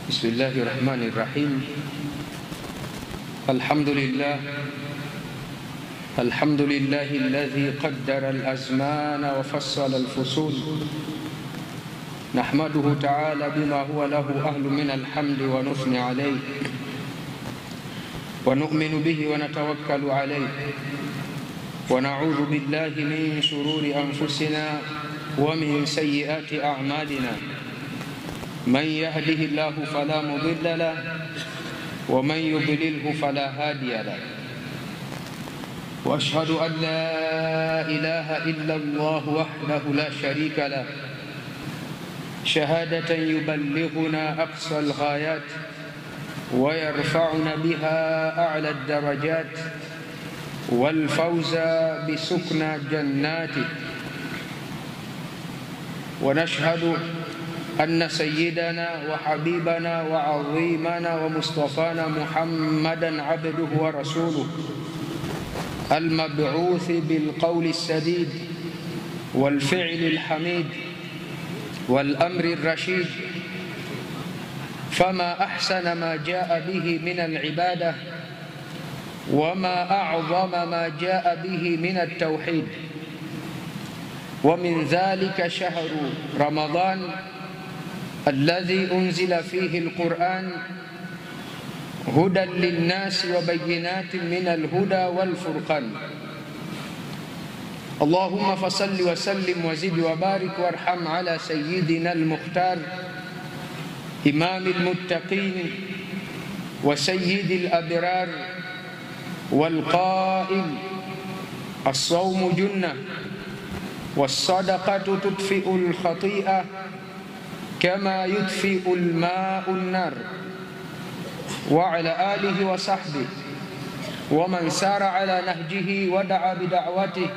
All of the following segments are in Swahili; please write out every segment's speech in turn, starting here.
بسم الله الرحمن الرحيم. الحمد لله الذي قدر الأزمان وفصل الفصول، نحمده تعالى بما هو له أهل من الحمد ونثني عليه ونؤمن به ونتوكل عليه ونعوذ بالله من شرور أنفسنا ومن سيئات أعمالنا، من يهده الله فلا مضل له ومن يضلله فلا هادي له، وأشهد أن لا إله إلا الله وحده لا شريك له شهادة يبلغنا أقصى الغايات ويرفعنا بها أعلى الدرجات والفوز بسكنى جناته، ونشهد أن سيدنا وحبيبنا وعظيمنا ومصطفانا محمدا عبده ورسوله المبعوث بالقول السديد والفعل الحميد والأمر الرشيد، فما أحسن ما جاء به من العبادة وما أعظم ما جاء به من التوحيد، ومن ذلك شهر رمضان الذي أنزل فيه القرآن هدى للناس وبينات من الهدى والفرقان. اللهم فصل وسلم وزد وبارك وارحم على سيدنا المختار إمام المتقين وسيد الأبرار والقائل الصوم جنة والصدقة تطفئ الخطيئة كما يطفئ الماء النار، وعلى آله وصحبه ومن سار على نهجه ودعا بدعوته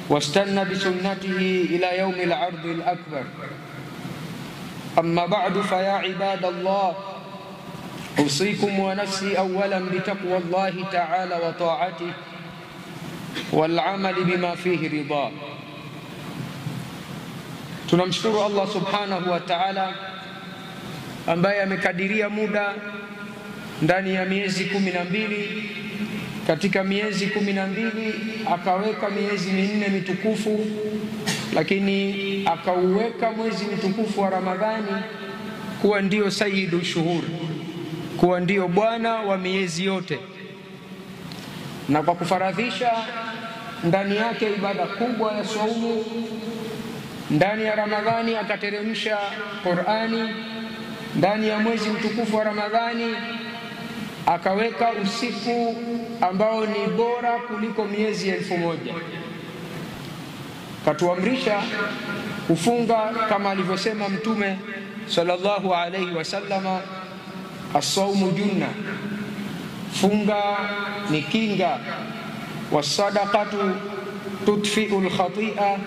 واستنى بسنته إلى يوم العرض الأكبر. أما بعد، فيا عباد الله، أوصيكم ونفسي أولا بتقوى الله تعالى وطاعته والعمل بما فيه رضاه. Tunamshukuru Allah subhanahu wa ta'ala ambaye amekadiria muda ndani ya miezi 12. Katika miezi 12 akaweka miezi minne mitukufu, lakini akauweka mwezi mtukufu wa Ramadhani kuwa ndio sayyidu shuhur, kuwa ndio bwana wa miezi yote, na kwa kufaradhisha ndani yake ibada kubwa ya saumu. Ndani ya Ramadhani akateremsha Qur'ani, ndani ya mwezi mtukufu wa Ramadhani akaweka usiku ambao ni bora kuliko miezi 1000. Katuamrisha kufunga kama alivyosema Mtume sallallahu alayhi wasallama, as-sawmu junna, funga ni kinga, was-sadaqatu tutfi'ul khati'a,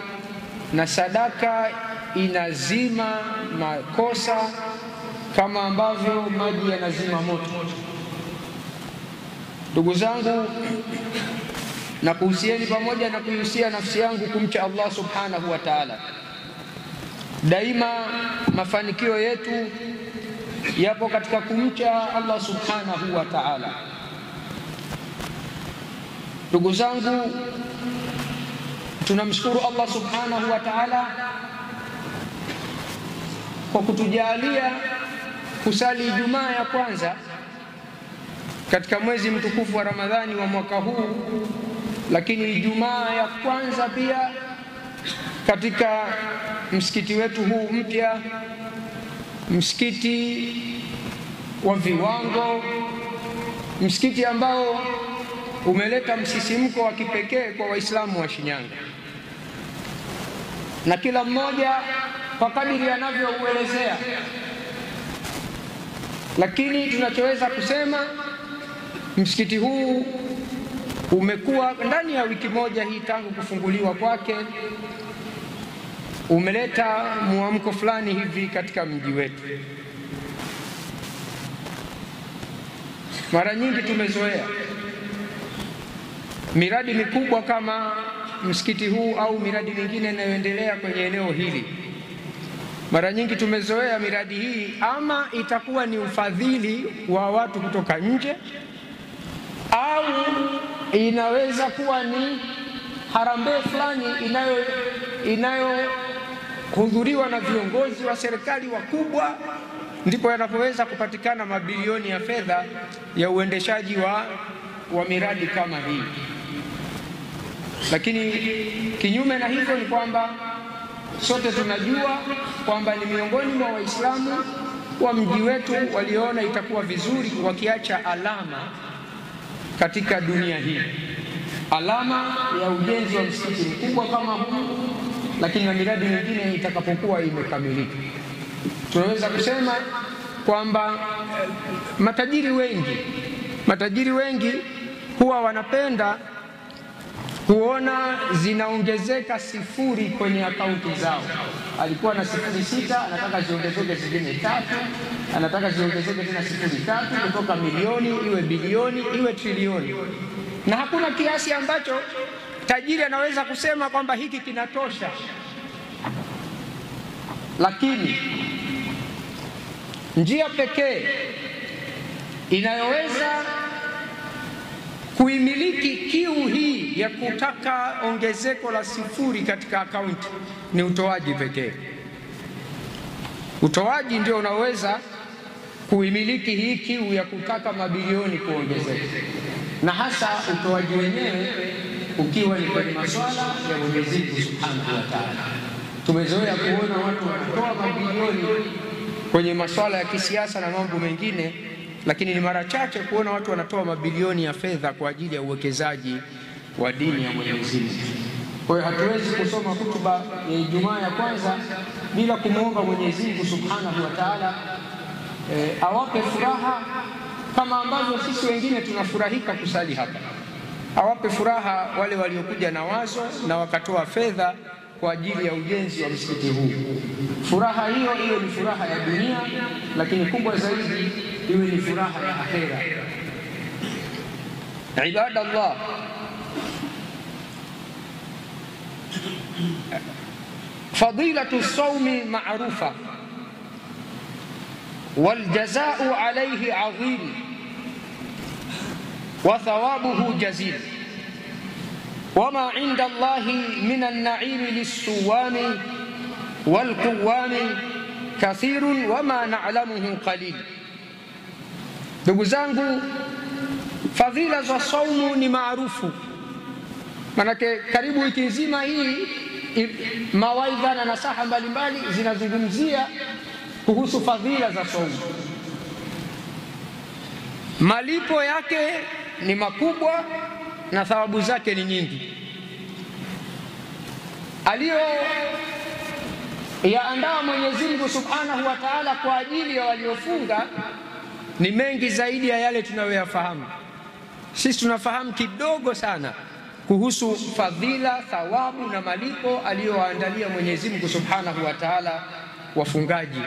na sadaka inazima makosa kama ambavyo maji yanazima moto. Ndugu zangu, na kuhusieni pamoja na kuhusia nafsi yangu kumcha Allah subhanahu wa ta'ala. Daima mafanikio yetu yapo katika kumcha Allah subhanahu wa ta'ala. Ndugu zangu, tunamshukuru Allah subhanahu wa ta'ala kwa kutujalia kusali Ijumaa ya kwanza katika mwezi mtukufu wa Ramadhani wa mwaka huu, lakini Ijumaa ya kwanza pia katika msikiti wetu huu mpya, msikiti wa viwango, msikiti ambao umeleta msisimko wa kipekee kwa Waislamu wa Shinyanga, na kila mmoja kwa kadiri anavyouelezea. Lakini tunachoweza kusema, msikiti huu umekuwa ndani ya wiki moja hii tangu kufunguliwa kwake, umeleta muamko fulani hivi katika mji wetu. Mara nyingi tumezoea miradi mikubwa kama msikiti huu au miradi mingine inayoendelea kwenye eneo hili, Mara nyingi tumezoea miradi hii ama itakuwa ni ufadhili wa watu kutoka nje, au inaweza kuwa ni harambee fulani inayohudhuriwa na viongozi wa serikali wakubwa, ndipo yanapoweza kupatikana mabilioni ya fedha ya uendeshaji wa miradi kama hii. Lakini kinyume na hivyo ni kwamba sote tunajua kwamba ni miongoni mwa Waislamu wa mji wetu waliona itakuwa vizuri wakiacha alama katika dunia hii, alama ya ujenzi wa msikiti mkubwa kama huu, lakini na miradi mingine itakapokuwa imekamilika. Tunaweza kusema kwamba matajiri wengi huwa wanapenda kuona zinaongezeka sifuri kwenye akaunti zao. Alikuwa na 06, anataka ziongezeke zingine 3, anataka ziongezeke tena 03, kutoka milioni iwe bilioni iwe trilioni. Na hakuna kiasi ambacho tajiri anaweza kusema kwamba hiki kinatosha. Lakini njia pekee inayoweza kuimiliki kiu hii ya kutaka ongezeko la sifuri katika akaunti ni utoaji pekee. Utoaji ndio unaweza kuimiliki hii kiu ya kutaka mabilioni kuongezeka, na hasa utoaji wenyewe ukiwa ni kwenye masuala ya Mwenyezi Mungu Subhanahu wa Ta'ala. Tumezoea kuona watu wanatoa mabilioni kwenye masuala ya kisiasa na mambo mengine, lakini ni mara chache kuona watu wanatoa mabilioni ya fedha kwa ajili ya uwekezaji wa dini ya Mwenyezi Mungu. Kwa hiyo hatuwezi kusoma hutuba ya Ijumaa ya kwanza bila kumuomba Mwenyezi Mungu Subhanahu wa Ta'ala awape furaha kama ambavyo sisi wengine tunafurahika kusali hapa. Awape furaha wale waliokuja na wazo na wakatoa fedha kwa ajili ya ujenzi wa msikiti huu. Furaha hiyo iwe ni furaha ya dunia, lakini kubwa zaidi iwe ni furaha ya akhera. Ibadallah, fadilatu sawmi ma'rufa wal jazaa'u alayhi 'azim wa thawabuhu jazil. وما عند الله من النعيم للسوام والقوام كثير وما نعلمه قليل. Ndugu zangu, fadhila za saumu ni maarufu. Manake karibu wiki nzima hii mawaidha na nasaha mbalimbali zinazungumzia kuhusu fadhila za saumu. Malipo yake ni makubwa na thawabu zake ni nyingi. Aliyoyaandaa Mwenyezi Mungu Subhanahu wa Ta'ala kwa ajili ya waliofunga ni mengi zaidi ya yale tunayoyafahamu. Sisi tunafahamu kidogo sana kuhusu fadhila, thawabu na malipo aliyowaandalia Mwenyezi Mungu Subhanahu wa Ta'ala wafungaji.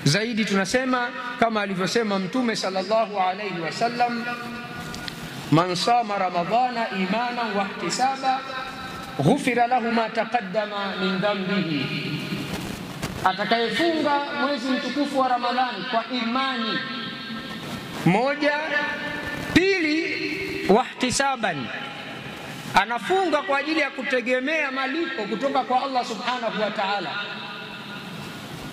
Zaidi tunasema kama alivyosema Mtume sallallahu alayhi wasallam, man sama ramadhana imanan wa ihtisaba ghufira lahu ma taqaddama min dhanbihi. Atakayefunga mwezi mtukufu wa Ramadhani kwa imani, moja. Pili, wahtisaban, anafunga kwa ajili ya kutegemea malipo kutoka kwa Allah Subhanahu wa Ta'ala.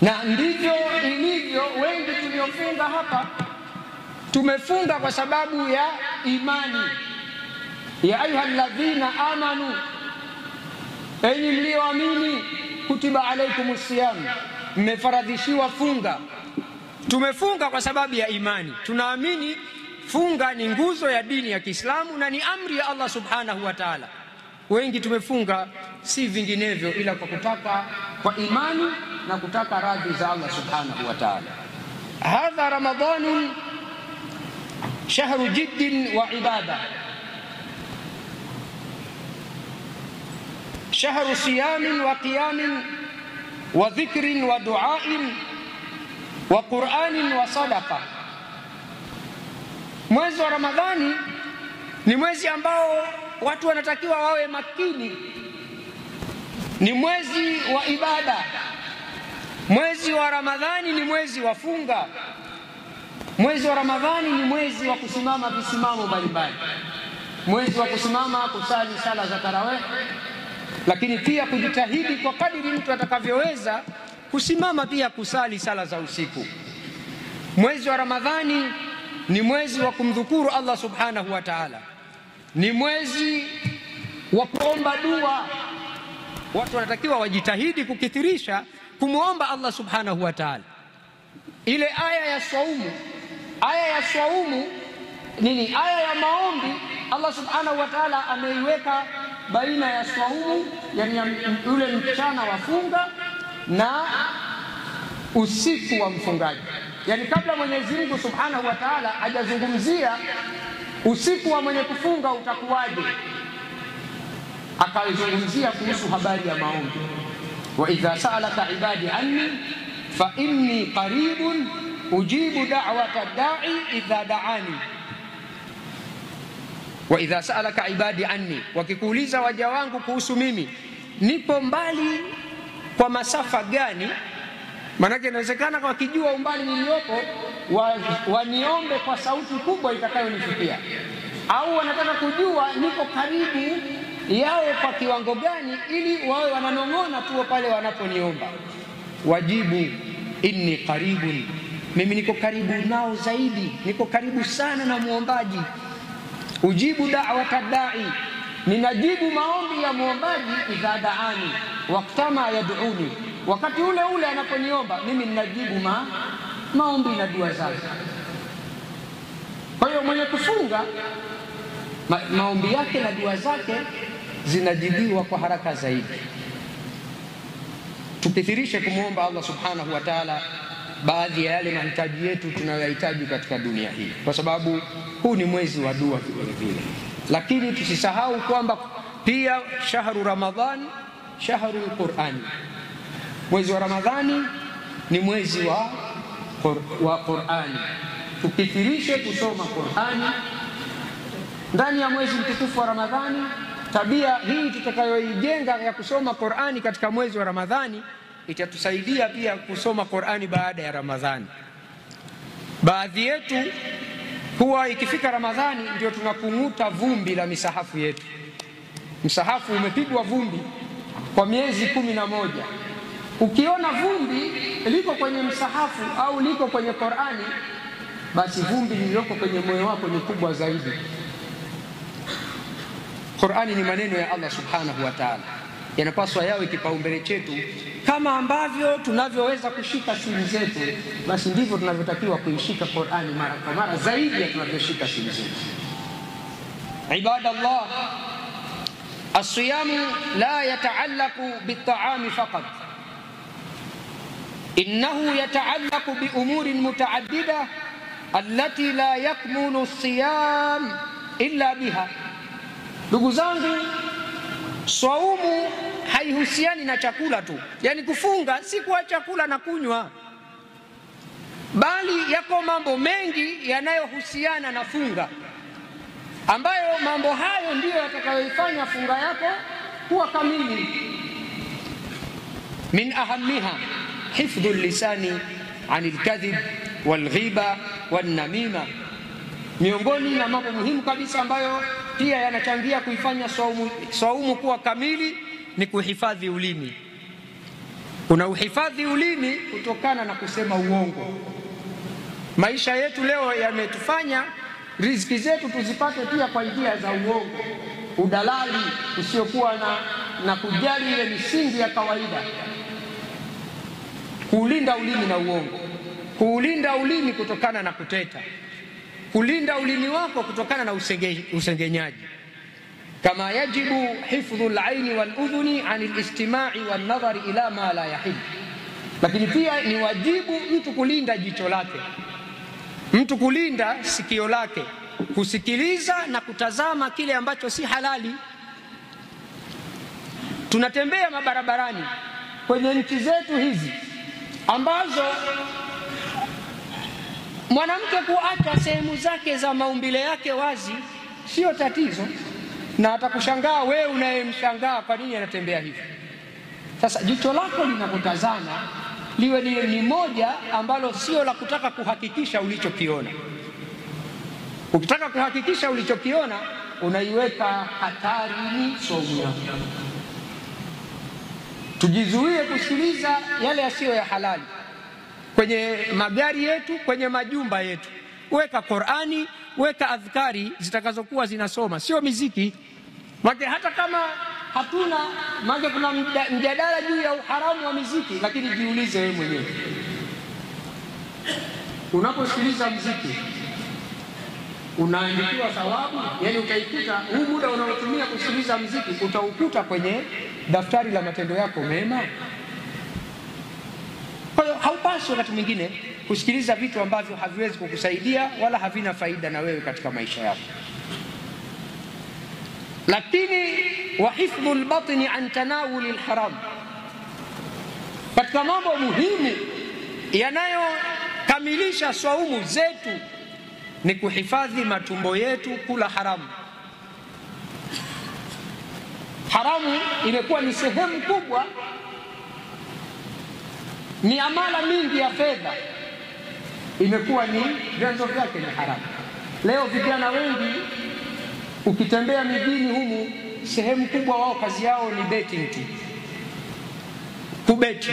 Na ndivyo ilivyo wengi tuliofunga hapa. Tumefunga kwa sababu ya imani. Ya ayyuhalladhina amanu, enyi mlioamini, kutiba alaykumus siyam, mmefaradhishiwa funga. Tumefunga kwa sababu ya imani. Tunaamini funga ni nguzo ya dini ya Kiislamu na ni amri ya Allah Subhanahu wa Ta'ala. Wengi tumefunga si vinginevyo ila kwa kutaka, kwa imani na kutaka radhi za Allah Subhanahu wa Ta'ala. Hadha Ramadhanun shahru jiddin wa ibada, shahru siyamin wa qiyamin wa dhikrin wa du'ain wa qur'anin wa sadaqa. Mwezi wa Ramadhani ni mwezi ambao watu wanatakiwa wawe makini. Ni mwezi wa ibada, Mwezi wa Ramadhani ni mwezi wa funga. Mwezi wa Ramadhani ni mwezi wa kusimama visimamo mbalimbali, mwezi wa kusimama kusali sala za tarawih, lakini pia kujitahidi kwa kadiri mtu atakavyoweza kusimama pia kusali sala za usiku. Mwezi wa Ramadhani ni mwezi wa kumdhukuru Allah subhanahu wa ta'ala, ni mwezi wa kuomba dua. Watu wanatakiwa wajitahidi kukithirisha kumuomba Allah subhanahu wa ta'ala. Ile aya ya swaumu nini? Aya ya maombi Allah subhanahu wa ta'ala ameiweka baina ya swaumu, yani ule mchana wa funga na usiku wa mfungaji. Yani kabla Mwenyezi Mungu subhanahu wa ta'ala hajazungumzia usiku wa mwenye kufunga utakuwaje, akaizungumzia kuhusu habari ya maombi. Wa idha sa'alaka ibadi anni fa inni qaribun ujibu da'wata da'i idha da'ani. Wa idha sa'alaka ibadi anni, wakikuuliza waja wangu kuhusu mimi, nipo mbali kwa masafa gani? Manake inawezekana kwa kijua umbali niliopo waniombe kwa sauti kubwa itakayonifikia, au wanataka kujua niko karibu yao kwa kiwango gani, ili wawe wananong'ona tu pale wanaponiomba. Wajibu inni qaribun, mimi niko karibu nao zaidi, niko karibu sana na muombaji. Ujibu da'wata da'i, ninajibu maombi ya muombaji. Idha da'ani waqtama yad'uni, wakati ule ule anaponiomba mimi ninajibu maombi na dua zake. Kwa hiyo mwenye kufunga maombi yake na dua zake zinajibiwa kwa haraka zaidi. Tukithirishe kumuomba Allah subhanahu wa ta'ala baadhi ya yale mahitaji yetu tunayohitaji katika dunia hii, kwa sababu huu ni mwezi wa dua vile vile. Lakini tusisahau kwamba pia shahru Ramadhan shahrul Qur'an, mwezi wa Ramadhani ni mwezi wa Qur'ani. Tukithirishe kusoma Qur'ani ndani ya mwezi mtukufu wa Ramadhani. Tabia hii tutakayoijenga ya kusoma Qur'ani katika mwezi wa Ramadhani itatusaidia pia kusoma Qur'ani baada ya Ramadhani. Baadhi yetu huwa ikifika Ramadhani ndio tunakung'uta vumbi la misahafu yetu. Msahafu umepigwa vumbi kwa miezi 11. Ukiona vumbi liko kwenye msahafu au liko kwenye Qur'ani, basi vumbi lililoko kwenye moyo wako ni kubwa zaidi. Qur'ani ni maneno ya Allah subhanahu wa ta'ala, yanapaswa yawe kipaumbele chetu. Kama ambavyo tunavyoweza kushika simu zetu, basi ndivyo tunavyotakiwa kuishika Qur'ani mara kwa mara zaidi ya tunavyoshika simu zetu. Ibadallah, as-siyamu la yata'allaqu bit-ta'ami faqat, innahu yata'allaqu bi umurin muta'addida allati la yakmulu as-siyam illa biha. Ndugu zangu, swaumu haihusiani na chakula tu. Yani kufunga si kwa chakula na kunywa, bali yako mambo mengi yanayohusiana na funga, ambayo mambo hayo ndiyo yatakayoifanya funga yako kuwa kamili. Min ahammiha hifdhul lisani anil kadhib wal ghiba wan namima. Miongoni na mambo muhimu kabisa ambayo pia yanachangia kuifanya swaumu kuwa kamili ni kuhifadhi ulimi. Kuna uhifadhi ulimi kutokana na kusema uongo. Maisha yetu leo yametufanya riziki zetu tuzipate pia kwa njia za uongo, udalali usiokuwa na kujali ile misingi ya kawaida. Kuulinda ulimi na uongo, kuulinda ulimi kutokana na kuteta, kulinda ulimi wako kutokana na usengenyaji. Kama yajibu hifdhul aini wal udhuni anil istima'i wan nadhari ila ma la yahib. Lakini pia ni wajibu mtu kulinda jicho lake, mtu kulinda sikio lake, kusikiliza na kutazama kile ambacho si halali. Tunatembea mabarabarani kwenye nchi zetu hizi ambazo mwanamke kuacha sehemu zake za maumbile yake wazi sio tatizo, na atakushangaa wewe unayemshangaa kwa nini anatembea hivi. Sasa jicho lako linapotazama liwe ni moja ambalo sio la kutaka kuhakikisha ulichokiona. Ukitaka kuhakikisha ulichokiona, unaiweka hatarini saumu yako. Tujizuie kusikiliza yale yasiyo ya halali kwenye magari yetu, kwenye majumba yetu. Weka Qur'ani, weka adhkari zitakazokuwa zinasoma, sio miziki. Maana hata kama hatuna, maana kuna mjadala juu ya uharamu wa miziki, lakini jiulize wewe mwenyewe, unaposikiliza muziki unaandikiwa thawabu? Yani utaikuta huu muda unaotumia kusikiliza muziki utaukuta kwenye daftari la matendo yako mema? Kwa hiyo haupaswi wakati mwingine kusikiliza vitu ambavyo haviwezi kukusaidia wala havina faida na wewe katika maisha yako. Lakini wa hifdhul batni an tanawuli alharam, katika mambo muhimu yanayokamilisha saumu zetu ni kuhifadhi matumbo yetu kula haramu. Haramu imekuwa ni sehemu kubwa, ni amala mingi ya fedha imekuwa ni vyanzo vyake ni haramu. Leo vijana wengi ukitembea mijini humu, sehemu kubwa wao kazi yao ni betting tu, kubeti.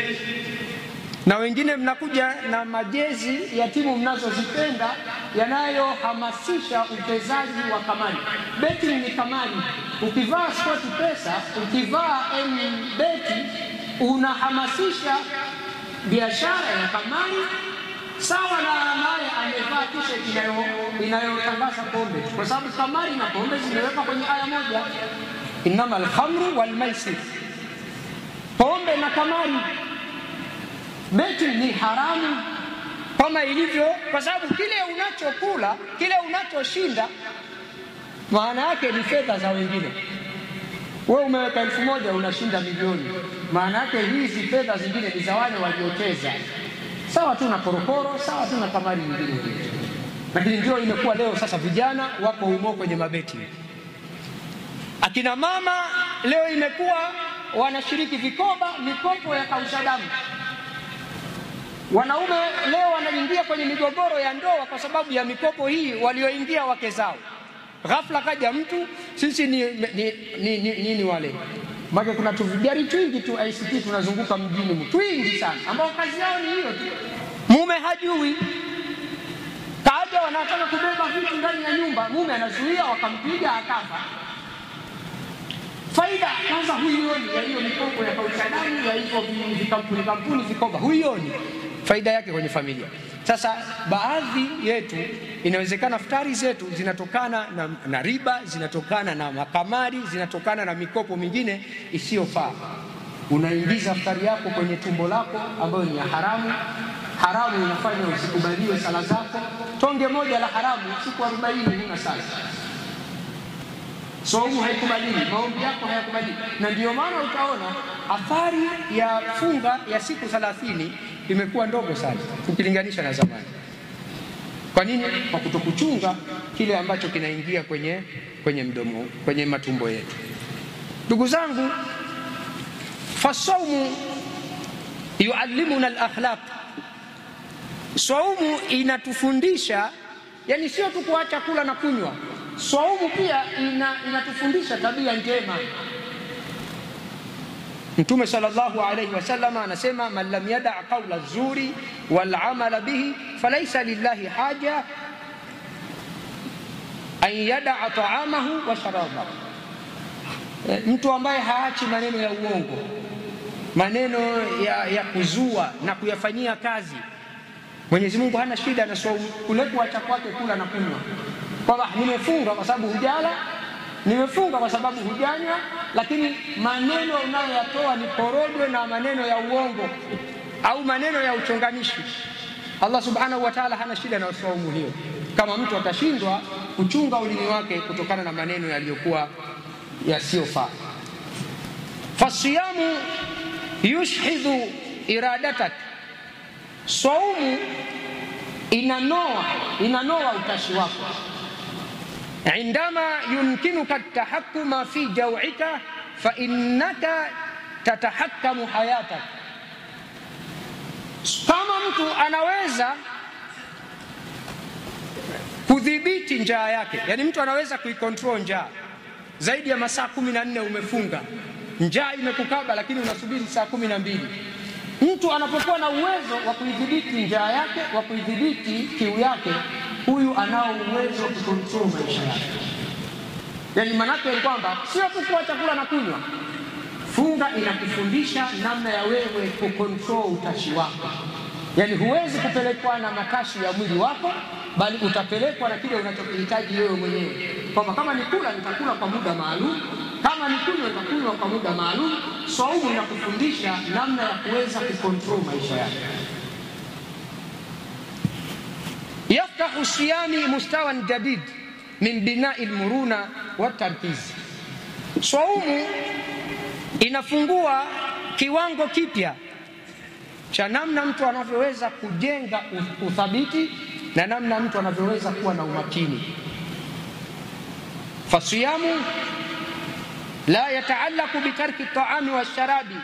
Na wengine mnakuja na majezi ya timu mnazozipenda yanayohamasisha uchezaji wa kamari. Betting ni kamari. Ukivaa sport pesa, ukivaa beti, unahamasisha biashara ya kamari, sawa na ambaye amevaa t-shirt inayotangaza pombe, kwa sababu kamari na pombe zimewekwa kwenye aya moja, innamal khamru wal maisir. Pombe na kamari, beti ni haramu kama ilivyo, kwa sababu kile unachokula, kile unachoshinda, maana yake ni fedha za wengine. Wewe umeweka 1000 unashinda milioni, maana yake hizi fedha zingine ni za wale waliocheza. Sawa tu na korokoro, sawa tu na kamari nyingine. Lakini ndio imekuwa leo sasa vijana wako humo kwenye mabeti. Akina mama leo imekuwa wanashiriki vikoba, mikopo ya kausha damu. Wanaume leo wanaingia kwenye migogoro ya ndoa kwa sababu ya mikopo hii walioingia wake zao. Ghafla kaja mtu, sisi ni wale. Maana kuna tuvigari twingi tu ICT tunazunguka mjini twingi sana, ambao kazi yao ni hiyo tu. Mume hajui, kaja wanataka kubeba vitu ndani ya nyumba, mume anazuia, wakampiga akafa. Faida kwanza huioni ya hiyo mikopo ya kausha damu, ya hivyo kampuni vikoba, huioni faida yake kwenye familia. Sasa baadhi yetu inawezekana futari zetu zinatokana na riba, zinatokana na makamari, zinatokana na mikopo mingine isiyofaa. Unaingiza futari yako kwenye tumbo lako ambayo ni ya haramu. Haramu inafanya usikubaliwe sala zako. Tonge moja la haramu siku 40 huna sala. Saumu haikubaliwi, maombi yako hayakubaliwi. Na ndio maana utaona athari ya funga ya siku 30 imekuwa ndogo sana ukilinganisha na zamani. Kwa nini? Kwa kutokuchunga kile ambacho kinaingia kwenye mdomo, kwenye matumbo yetu. Ndugu zangu, fasaumu yuallimuna al-akhlaq. Saumu inatufundisha, yani sio tu kuacha kula na kunywa. Saumu pia inatufundisha tabia njema. Mtume sallallahu alayhi wasallam anasema, man lam yada' qawla az-zuri wal 'amala bihi falaysa lillahi haja an yada'a ta'amahu wa sharabahu. Mtu ambaye haachi maneno ya uongo, maneno ya kuzua na kuyafanyia kazi, Mwenyezi Mungu hana shida na saumu. Kule kuacha kwake kula na kunywa, kwamba nimefunga kwa sababu hujala, nimefunga kwa sababu hujanywa, lakini maneno unayoyatoa ni porojo na maneno ya uongo au maneno ya uchonganishi. Allah subhanahu wa ta'ala hana shida na saumu hiyo, kama mtu atashindwa kuchunga ulimi wake kutokana na maneno yaliyokuwa yasiyofaa. Fasiyamu yushhidhu iradatak. Saumu inanoa utashi wako. Indama yumkinuka tahakkuma fi jaw'ika fa innaka tatahakkamu hayatak. Kama mtu anaweza kudhibiti njaa yake, yani mtu anaweza kuikontrol njaa zaidi ya masaa 14 umefunga, njaa imekukaba lakini unasubiri saa 12. Mtu anapokuwa na uwezo wa kuidhibiti njaa yake, wa kuidhibiti kiu yake, huyu anao uwezo wa kukontrol maisha yake. Yani manake ni kwamba sio tu kwa chakula na kunywa. Funga inakufundisha namna ya wewe kukontrol utashi wako. Yani huwezi kupelekwa na matashi ya mwili wako, bali utapelekwa na kile unachokihitaji wewe mwenyewe. Kwamba kama ni kula nitakula kwa muda maalum, kama ni kunywa nitakunywa kwa muda maalum. Saumu inakufundisha namna ya kuweza kukontrol maisha yako. Yaftahu siyami mustawan jadid min bina'i al-muruna wa tarkiz. Saumu inafungua kiwango kipya cha namna mtu anavyoweza kujenga uthabiti na namna mtu anavyoweza kuwa na umakini. Fasiyamu la yataallaqu bitarki at-ta'ami wash-sharabi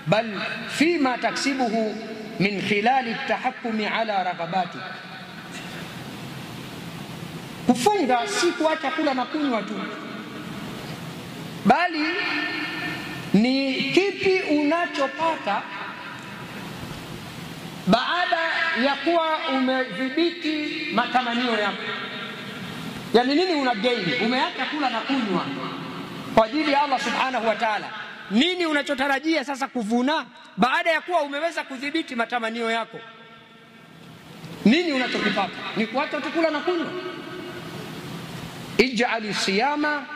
bal fima taksibuhu min khilali at-tahakkumi ala raghabati. Kufunga si kuacha kula na kunywa tu, bali ni kipi unachopata baada ya kuwa umedhibiti matamanio yako. Yani nini una gain? Umeacha kula na kunywa kwa ajili ya Allah subhanahu wa ta'ala. Nini unachotarajia sasa kuvuna baada ya kuwa umeweza kudhibiti matamanio yako? Nini unachokipata? Ni kuacha kula na kunywa. Ij'ali siyama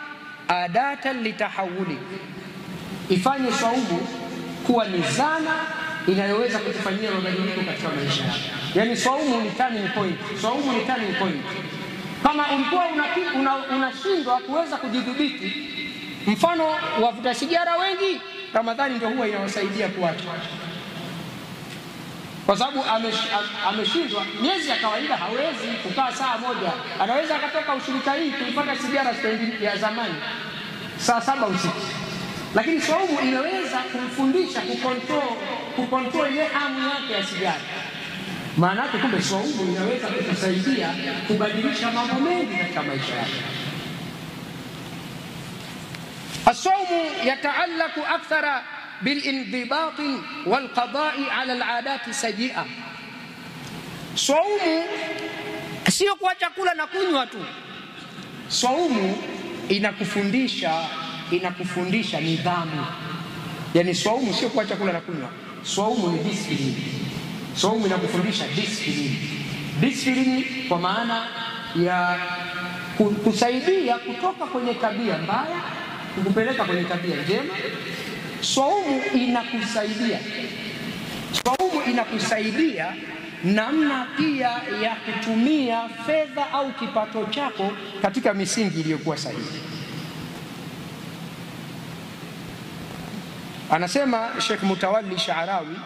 adatan litahawuli. Ifanye saumu kuwa ni zana inayoweza kutufanyia mabadiliko katika maisha yako. Yani saumu ni turning point. Saumu ni turning point. Kama ulikuwa unashindwa kuweza kujidhibiti, mfano wavuta sigara wengi, Ramadhani ndio huwa inawasaidia kuacha. Kwa sababu ameshindwa. Miezi ya kawaida hawezi kukaa saa moja. Anaweza akatoka ushirika hii kuipata sigara stendi ya zamani saa 7 usiku. Lakini saumu inaweza kumfundisha kukontrol ile hamu yake ya sigara. Maana yake kumbe saumu inaweza kutusaidia kubadilisha mambo mengi katika maisha yako. As-sawmu yataallaqu akthara بالانضباط والقضاء على العادات السيئة. Saumu sio kwa chakula na kunywa tu. Saumu inakufundisha nidhamu. Yani saumu sio kwa chakula na kunywa. Saumu ni discipline. Saumu inakufundisha discipline. Discipline kwa maana ya kusaidia kutoka kwenye tabia mbaya kukupeleka kwenye tabia njema. Saumu inakusaidia namna pia ya kutumia fedha au kipato chako katika misingi iliyokuwa sahihi. Anasema Sheikh Mutawalli Sha'rawi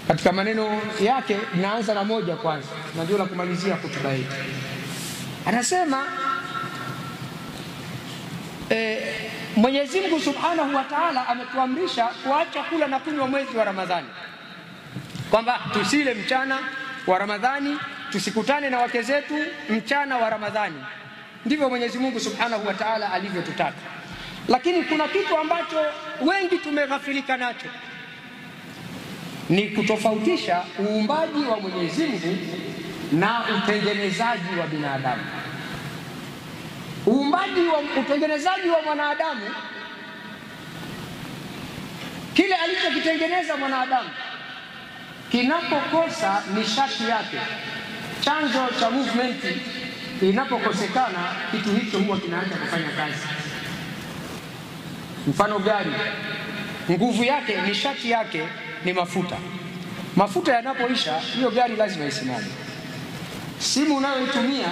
katika maneno yake, naanza na moja kwanza na ndio la kumalizia hotuba yetu. Anasema Mwenyezi Mungu Subhanahu wa Ta'ala ametuamrisha kuacha kula na kunywa mwezi wa Ramadhani, kwamba tusile mchana wa Ramadhani, tusikutane na wake zetu mchana wa Ramadhani. Ndivyo Mwenyezi Mungu Subhanahu wa Ta'ala alivyotutaka. Lakini kuna kitu ambacho wengi tumeghafilika nacho, ni kutofautisha uumbaji wa Mwenyezi Mungu na utengenezaji wa binadamu. Utengenezaji wa mwanadamu, kile alichokitengeneza mwanadamu kinapokosa nishati yake, chanzo cha movement inapokosekana, kitu hicho huwa kinaanza kufanya kazi. Mfano gari, nguvu yake, nishati yake ni mafuta. Mafuta yanapoisha, hiyo gari lazima isimame. Simu unayoitumia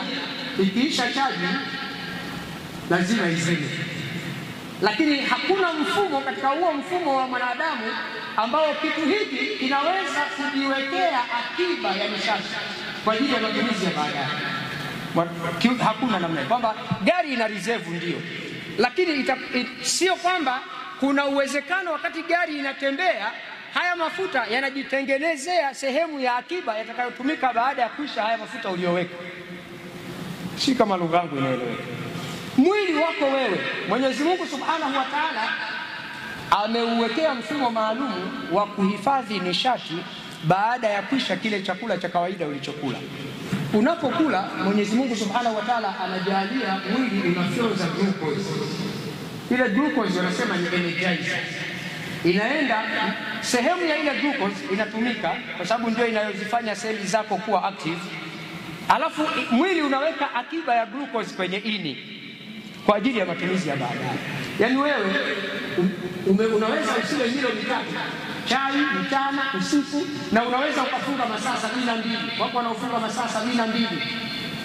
ikiisha chaji lazima izime. Lakini hakuna mfumo katika huo mfumo wa mwanadamu ambao kitu hiki kinaweza kujiwekea akiba ya nishati kwa ajili ya matumizi ya baadaye. Hakuna namna kwamba gari ina reserve ndio, lakini sio kwamba kuna uwezekano wakati gari inatembea haya mafuta yanajitengenezea sehemu ya akiba yatakayotumika baada ya kuisha haya mafuta uliyoweka. Si kama lugha yangu inaeleweka. Mwili wako wewe Mwenyezi Mungu Subhanahu wa Ta'ala ameuwekea mfumo maalum wa kuhifadhi nishati baada ya kuisha kile chakula cha kawaida ulichokula. Unapokula Mwenyezi Mungu Subhanahu wa Ta'ala anajalia mwili unafyoza glucose. Ile glucose wanasema ni energizer. Inaenda sehemu ya ile glucose inatumika kwa sababu ndio inayozifanya seli zako kuwa active. Alafu mwili unaweka akiba ya glucose kwenye ini kwa ajili ya matumizi ya baadaye. Yaani wewe unaweza usile milo mitatu, chai, mchana, usiku, na unaweza ukafunga masaa 72. Wako wanaofunga masaa 72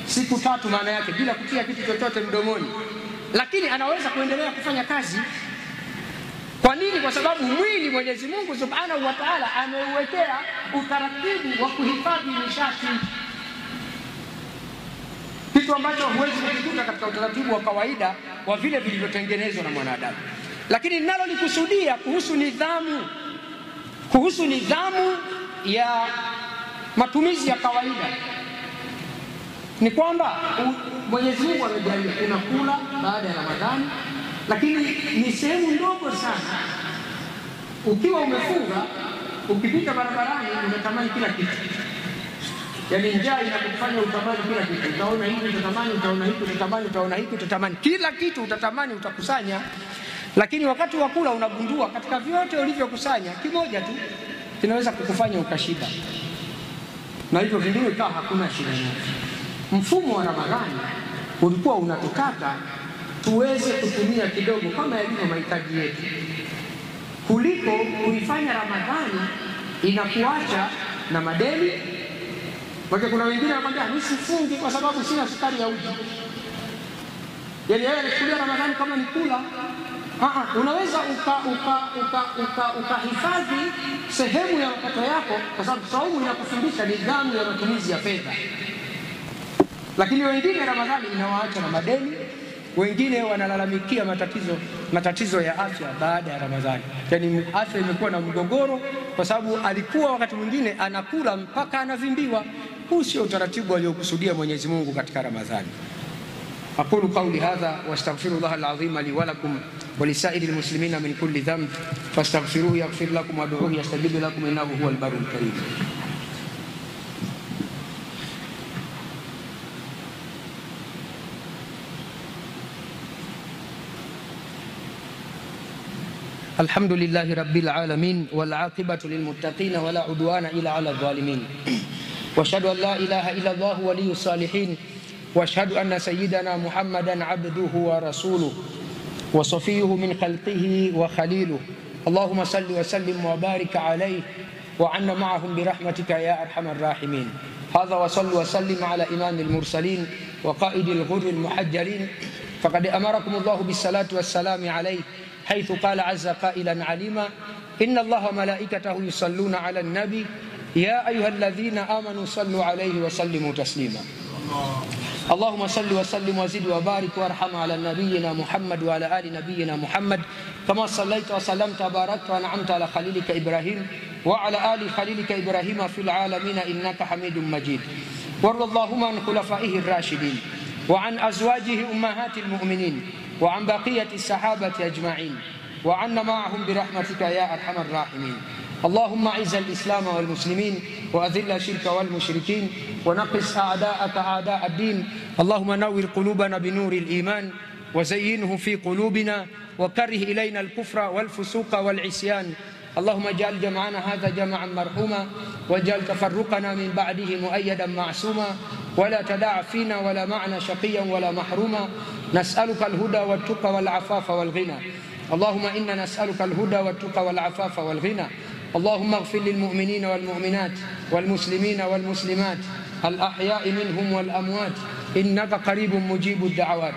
siku 3 maana yake bila kutia kitu chochote mdomoni. Lakini anaweza kuendelea kufanya kazi. Kwa nini? Kwa sababu mwili Mwenyezi Mungu Subhanahu wa Ta'ala ameuwekea utaratibu wa kuhifadhi nishati. Kitu ambacho huwezi kukikuta katika utaratibu wa kawaida wa vile vilivyotengenezwa na mwanadamu. Lakini ninalo nikusudia kuhusu nidhamu ya matumizi ya kawaida ni kwamba Mwenyezi Mungu amejalia unakula baada ya Ramadhani, lakini ni sehemu ndogo sana. Ukiwa umefunga, ukipita barabarani unatamani kila kitu. Yaani njaa inakufanya utamani kila kitu. Utaona hivi utatamani, utaona hiki utatamani, utaona hiki utatamani. Kila kitu utatamani, utakusanya. Lakini wakati wa kula unagundua katika vyote ulivyokusanya kimoja tu kinaweza kukufanya ukashiba. Na hivyo vingine kaa hakuna shida. Mfumo wa Ramadhani ulikuwa unatutaka tuweze kutumia kidogo kama yalivyo mahitaji yetu, kuliko kuifanya Ramadhani inakuacha na madeni. Porque kuna wengine wanakuambia nisifunge kwa sababu sina sukari ya uji. Yaani yeye anachukulia Ramadhani kama ni kula. Unaweza ukahifadhi sehemu ya mapato yako kwa sababu saumu inakufundisha nidhamu ya matumizi ya fedha. Lakini wengine Ramadhani inawaacha na madeni, wengine wanalalamikia matatizo ya afya baada ya Ramadhani. Yaani afya imekuwa na mgogoro kwa sababu alikuwa wakati mwingine anakula mpaka anavimbiwa. Huu sio utaratibu aliokusudia Mwenyezi Mungu katika Ramadhani. Aqulu qawli hadha wastaghfirullaha al-azim li wa lakum wa lisairil muslimina min kulli dhanb fastaghfiruhu yaghfir lakum wad'uuhu yastajib lakum innahu huwal barrul karim. الحمد لله رب العالمين والعاقبة للمتقين ولا عدوان إلا على الظالمين واشهد أن لا إله إلا الله ولي الصالحين واشهد أن سيدنا محمدا عبده ورسوله وصفيه من خلقه وخليله اللهم صل وسلم وبارك عليه وعنا معهم برحمتك يا أرحم الراحمين. هذا وصل وسلم على إمام المرسلين وقائد الغر المحجلين فقد أمركم الله بالصلاة والسلام عليه حيث قال عز قائلا عليما إن الله وملائكته يصلون على النبي يا أيها الذين آمنوا صلوا عليه وسلموا تسليما. اللهم صل وسلم وزد وبارك وارحم على نبينا محمد وعلى آل نبينا محمد كما صليت وسلمت وباركت وأنعمت على خليلك إبراهيم وعلى آل خليلك إبراهيم في العالمين إنك حميد مجيد. وارض اللهم عن خلفائه الراشدين وعن أزواجه أمهات المؤمنين وعن بقية الصحابة أجمعين وعنا معهم برحمتك يا أرحم الراحمين. اللهم أعز الإسلام والمسلمين وأذل الشرك والمشركين ونقص أعداءك أعداء الدين. اللهم نور قلوبنا بنور الإيمان وزينه في قلوبنا وكره إلينا الكفر والفسوق والعصيان. اللهم اجعل جمعنا هذا جمعا مرحوما واجعل تفرقنا من بعده مؤيدا معصوما ولا تدع فينا ولا معنا شقيا ولا محروما. نسألك الهدى والتقى والعفاف والغنى. اللهم إنا نسألك الهدى والتقى والعفاف والغنى. اللهم اغفر للمؤمنين والمؤمنات والمسلمين والمسلمات الأحياء منهم والأموات إنك قريب مجيب الدعوات.